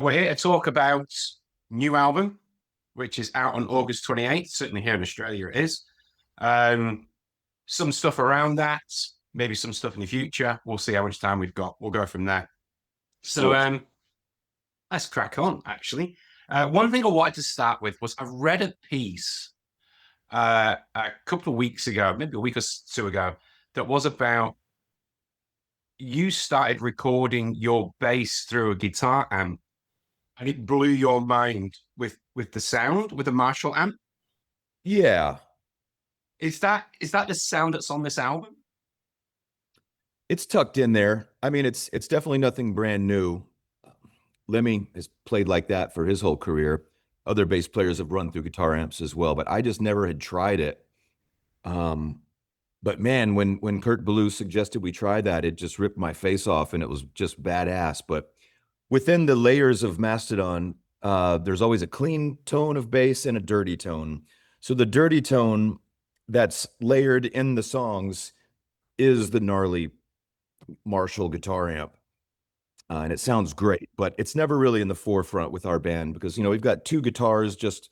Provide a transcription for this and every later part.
We're here to talk about new album, which is out on August 28th. Certainly here in Australia it is. Some stuff around that, maybe some stuff in the future. We'll see how much time we've got. We'll go from there. So let's crack on, actually. One thing I wanted to start with was I read a piece a couple of weeks ago, maybe a week or two ago, that was about you started recording your bass through a guitar amp and it blew your mind with the sound with a Marshall amp. Yeah. Is that the sound that's on this album? It's tucked in there. I mean, it's definitely nothing brand new. Lemmy has played like that for his whole career. Other bass players have run through guitar amps as well, but I just never had tried it. But man, when Kurt Ballou suggested we try that, it just ripped my face off and it was just badass. But within the layers of Mastodon, there's always a clean tone of bass and a dirty tone. So the dirty tone that's layered in the songs is the gnarly Marshall guitar amp. And it sounds great, but it's never really in the forefront with our band because, we've got two guitars, just,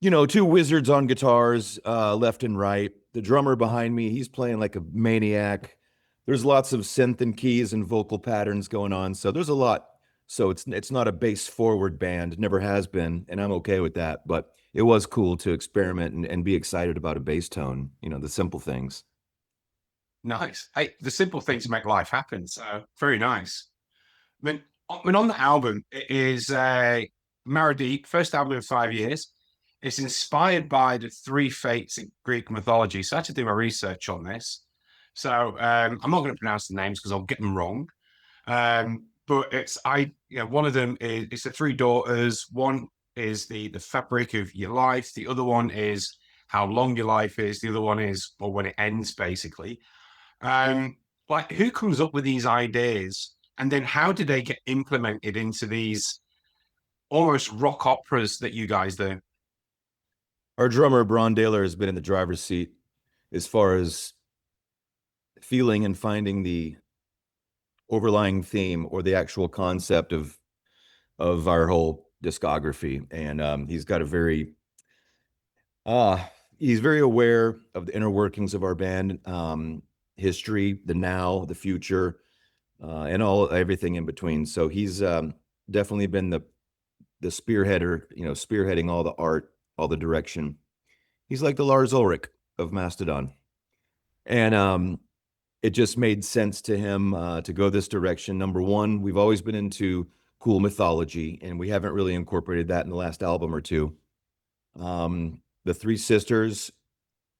two wizards on guitars, left and right. The drummer behind me, he's playing like a maniac. There's lots of synth and keys and vocal patterns going on. So there's a lot. So it's not a bass forward band, never has been. And I'm okay with that. But it was cool to experiment and be excited about a bass tone, the simple things. Nice. Hey, the simple things make life happen. So very nice. I mean, on the album, it is Marrow Deep, first album in 5 years. It's inspired by the three fates in Greek mythology. So I had to do my research on this. So I'm not going to pronounce the names because I'll get them wrong. But one of them is it's the three daughters. One is the fabric of your life. The other one is how long your life is. The other one is when it ends, basically. Who comes up with these ideas? And then how do they get implemented into these almost rock operas that you guys do? Our drummer, Bron Daler, has been in the driver's seat as far as feeling and finding the overlying theme or the actual concept of our whole discography. And he's got he's very aware of the inner workings of our band, history, the now, the future, and everything in between. So he's definitely been the spearheader, spearheading all the art, all the direction. He's like the Lars Ulrich of Mastodon. And it just made sense to him to go this direction. Number one, we've always been into cool mythology, and we haven't really incorporated that in the last album or two. The Three Sisters,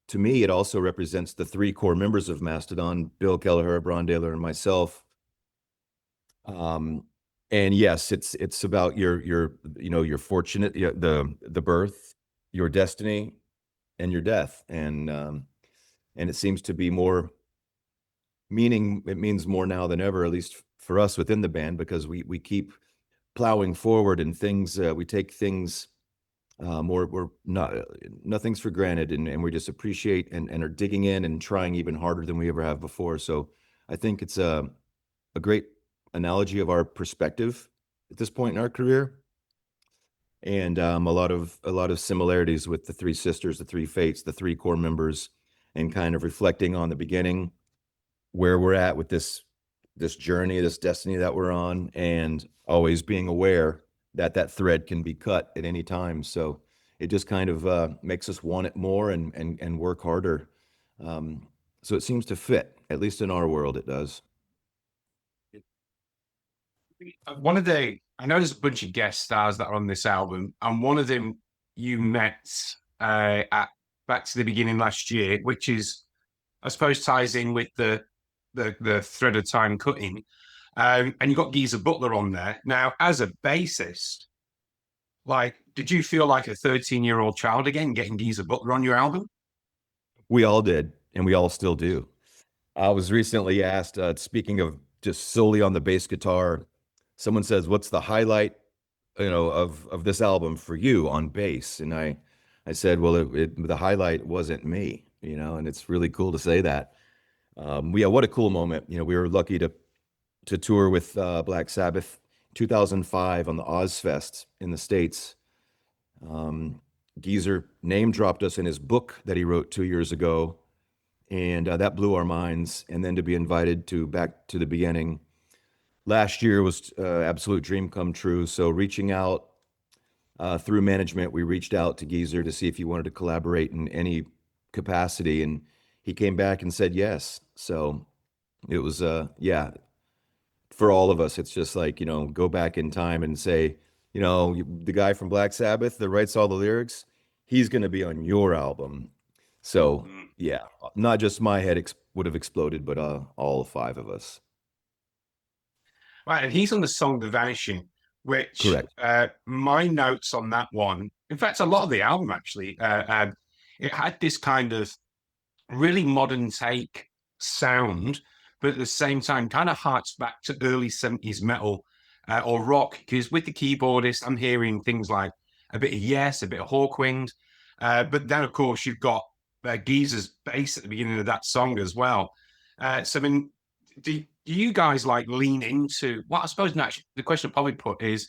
to me, it also represents the three core members of Mastodon: Bill Kelleher, Bron Daler, and myself. And yes, it's about your fortunate, the birth, your destiny, and your death. And it seems to be more meaning. It means more now than ever, at least for us within the band, because we keep plowing forward and things, we take things we're not, nothing's for granted, and we just appreciate and are digging in and trying even harder than we ever have before. So I think it's a great analogy of our perspective at this point in our career, and a lot of similarities with the Three Sisters, the Three Fates, the three core members, and kind of reflecting on the beginning, where we're at with this journey, this destiny that we're on, and always being aware that thread can be cut at any time. So it just kind of makes us want it more and work harder. So it seems to fit, at least in our world, it does. I know there's a bunch of guest stars that are on this album, and one of them you met at back to the beginning last year, which is, I suppose, ties in with the thread of time cutting. And you got Geezer Butler on there. Now, as a bassist, did you feel like a 13-year-old child again getting Geezer Butler on your album? We all did, and we all still do. I was recently asked, speaking of just solely on the bass guitar, someone says, "What's the highlight, of this album for you on bass?" And I said, "Well, the highlight wasn't me, and it's really cool to say that." What a cool moment. We were lucky to tour with Black Sabbath 2005 on the Ozfest in the States. Um, Geezer name dropped us in his book that he wrote 2 years ago, and that blew our minds. And then to be invited to back to the beginning last year was absolute dream come true. So reaching out through management, we reached out to Geezer to see if he wanted to collaborate in any capacity, and he came back and said yes. So it was yeah, for all of us, it's just like, go back in time and say, the guy from Black Sabbath that writes all the lyrics, he's going to be on your album. So Mm. yeah, not just my head would have exploded, but all five of us. Right, and he's on the song "The Vanishing," which Correct. my notes on that one. In fact, a lot of the album actually, it had this kind of really modern take sound, but at the same time, kind of harks back to early 70s metal or rock. Because with the keyboardist, I'm hearing things like a bit of Yes, a bit of Hawkwind. But then, of course, you've got Geezer's bass at the beginning of that song as well. So, I mean, do you guys like lean into what I suppose naturally the question I'd probably put is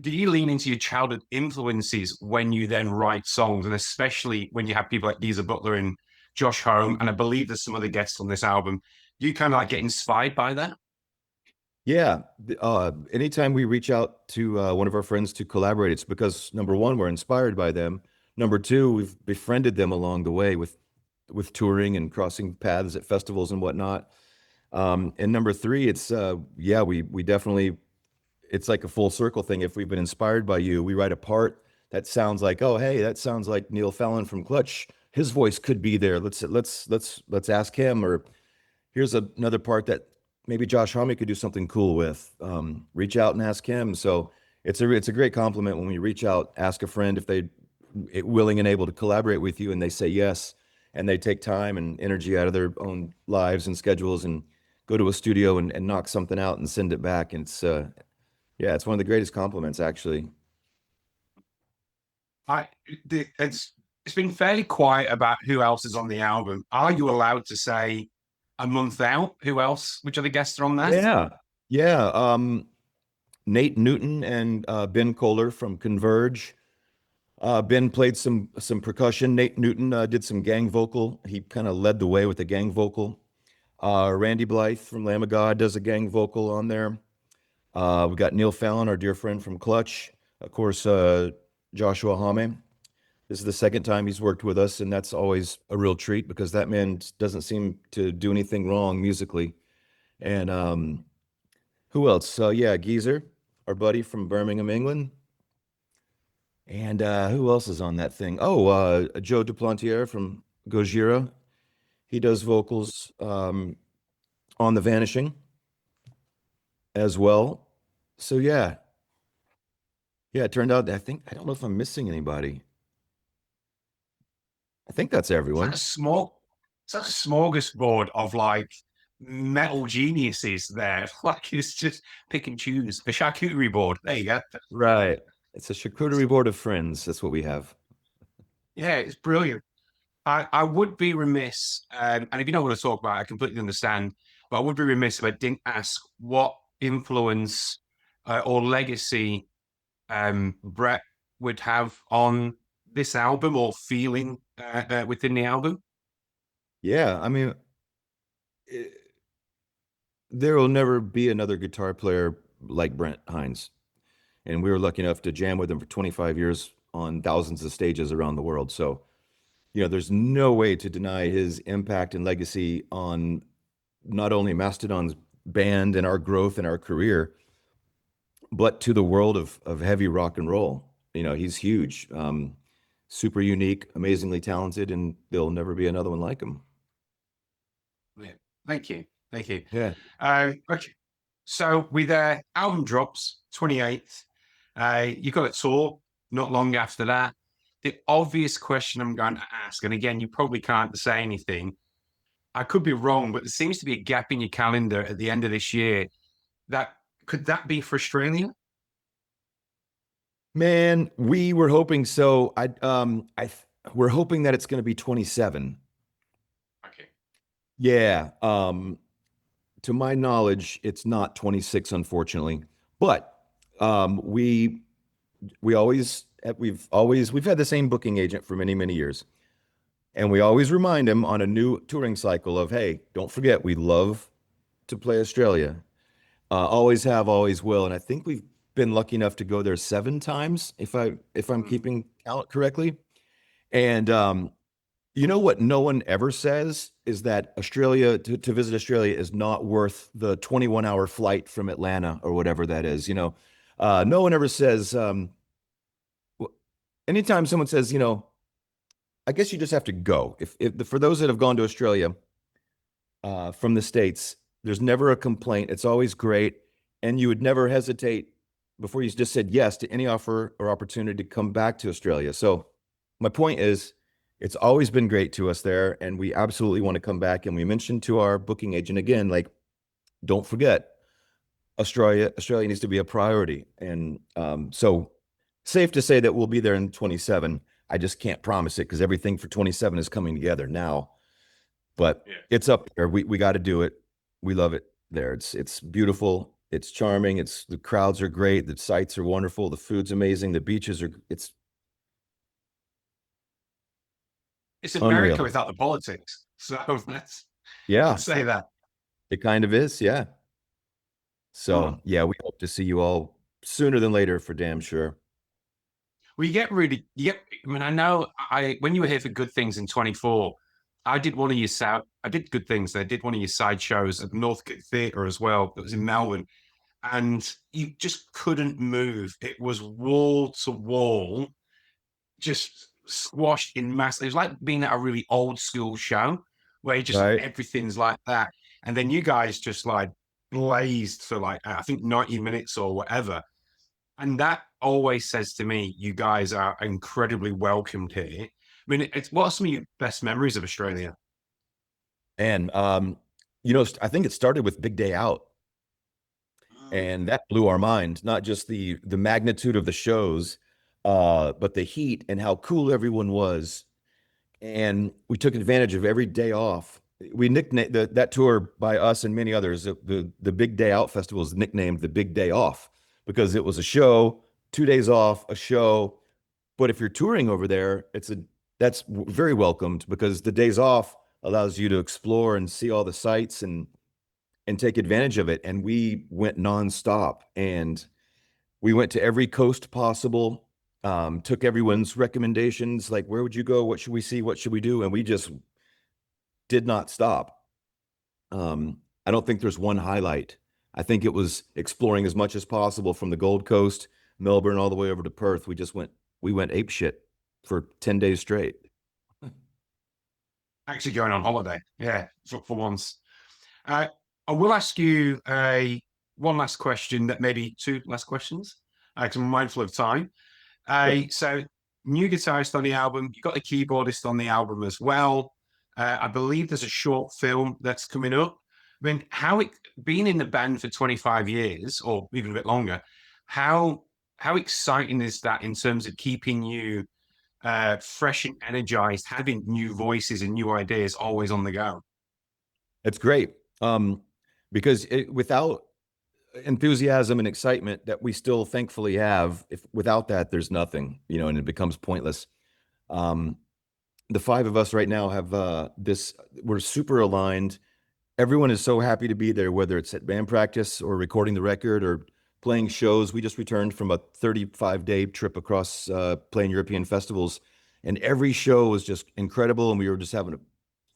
do you lean into your childhood influences when you then write songs, and especially when you have people like Geezer Butler and Josh Homme, and I believe there's some other guests on this album, do you kind of like get inspired by that? Yeah. Anytime we reach out to one of our friends to collaborate, it's because number one, we're inspired by them. Number two, we've befriended them along the way with touring and crossing paths at festivals and whatnot. And number three, it's yeah, we definitely, it's like a full circle thing. If we've been inspired by you, we write a part that sounds like, oh, hey, that sounds like Neil Fallon from Clutch. His voice could be there. Let's ask him. Or here's another part that maybe Josh Homme could do something cool with. Reach out and ask him. So it's a great compliment when we reach out, ask a friend if they willing and able to collaborate with you, and they say yes, and they take time and energy out of their own lives and schedules and go to a studio and knock something out and send it back. And it's yeah, it's one of the greatest compliments actually. I it's been fairly quiet about who else is on the album. Are you allowed to say a month out who else? Which other guests are on that? Yeah. Yeah. Nate Newton and Ben Kohler from Converge. Ben played some percussion. Nate Newton did some gang vocal. He kind of led the way with the gang vocal. Randy Blythe from Lamb of God does a gang vocal on there. We got Neil Fallon, our dear friend from Clutch. Of course, Joshua Homme. This is the second time he's worked with us, and that's always a real treat because that man doesn't seem to do anything wrong musically. And who else? Yeah, Geezer, our buddy from Birmingham, England. And who else is on that thing? Oh, Joe Duplantier from Gojira. He does vocals on The Vanishing as well. So yeah, yeah. It turned out I don't know if I'm missing anybody. I think that's It's like everyone. a small, it's like a smorgasbord of like metal geniuses there. Like it's just pick and choose. A charcuterie board. There you go. Right. It's a charcuterie board of friends. That's what we have. Yeah, it's brilliant. I would be remiss, and if you don't want to talk about it, I completely understand, but I would be remiss if I didn't ask what influence or legacy Brett would have on this album or feeling within the album. Yeah, I mean, eh, there will never be another guitar player like Brent Hinds. And we were lucky enough to jam with him for 25 years on thousands of stages around the world. So, there's no way to deny his impact and legacy on not only Mastodon's band and our growth and our career, but to the world of heavy rock and roll. He's huge, super unique, amazingly talented, and there'll never be another one like him. Yeah. Thank you. Thank you. Yeah. Okay. So with album drops 28th, you got a tour not long after that. The obvious question I'm going to ask, and again, you probably can't say anything. I could be wrong, but there seems to be a gap in your calendar at the end of this year. That could that be for Australia? Man, we were hoping so. We're hoping that it's going to be 27. Okay. Yeah. to my knowledge, it's not 26, unfortunately. But we always we've had the same booking agent for many, many years. And we always remind him on a new touring cycle of, hey, don't forget, we love to play Australia. Always have, always will. And I think we've been lucky enough to go there 7 times, if I'm keeping count correctly. And you know what no one ever says is that Australia, to visit Australia is not worth the 21-hour flight from Atlanta or whatever that is. No one ever says, anytime someone says, I guess you just have to go. If for those that have gone to Australia from the States, there's never a complaint. It's always great. And you would never hesitate before you just said yes to any offer or opportunity to come back to Australia. So my point is, it's always been great to us there, and we absolutely want to come back. And we mentioned to our booking agent again, like, don't forget, Australia needs to be a priority. And so safe to say that we'll be there in 27. I just can't promise it because everything for 27 is coming together now. But yeah, it's up there. We got to do it. We love it there. It's beautiful. It's charming. The crowds are great. The sights are wonderful. The food's amazing. The beaches are, it's unreal. America without the politics. So let's say that. It kind of is, yeah. So yeah, we hope to see you all sooner than later for damn sure. Well, I mean, I know when you were here for Good Things in 24, I did one of your I did Good Things. I did one of your side shows at Northcote Theatre as well. That was in Melbourne. And you just couldn't move. It was wall to wall, just squashed in mass. It was like being at a really old school show where everything's like that. And then you guys just like blazed for like, I think 90 minutes or whatever. And that always says to me, you guys are incredibly welcomed here. I mean, what are some of your best memories of Australia? And, I think it started with Big Day Out. And that blew our mind, not just the magnitude of the shows, but the heat and how cool everyone was. And we took advantage of every day off. We nicknamed that tour by us and many others. The Big Day Out Festival is nicknamed the Big Day Off because it was a show, 2 days off, a show. But if you're touring over there, that's very welcomed because the days off allows you to explore and see all the sights and take advantage of it. And we went nonstop, and we went to every coast possible. Took everyone's recommendations, like, where would you go? What should we see? What should we do? And we just did not stop. I don't think there's one highlight. I think it was exploring as much as possible from the Gold Coast, Melbourne, all the way over to Perth. We went apeshit for 10 days straight. Actually going on holiday. Yeah, for once. I will ask you one last question, that maybe 2 last questions, because I'm mindful of time. So new guitarist on the album, you've got a keyboardist on the album as well. I believe there's a short film that's coming up. I mean, being in the band for 25 years or even a bit longer, how exciting is that in terms of keeping you fresh and energized, having new voices and new ideas always on the go? It's great. Because without enthusiasm and excitement that we still thankfully have, without that, there's nothing, and it becomes pointless. The 5 of us right now have we're super aligned. Everyone is so happy to be there, whether it's at band practice or recording the record or playing shows. We just returned from a 35-day trip across playing European festivals, and every show was just incredible, and we were just having a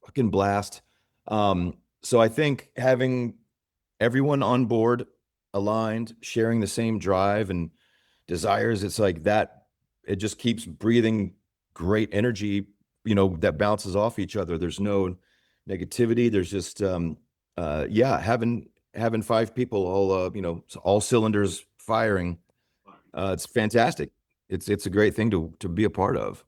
fucking blast. So I think having everyone on board, aligned, sharing the same drive and desires, it's like that, it just keeps breathing great energy, that bounces off each other. There's no negativity. There's just, having 5 people all, all cylinders firing. It's fantastic. It's a great thing to be a part of.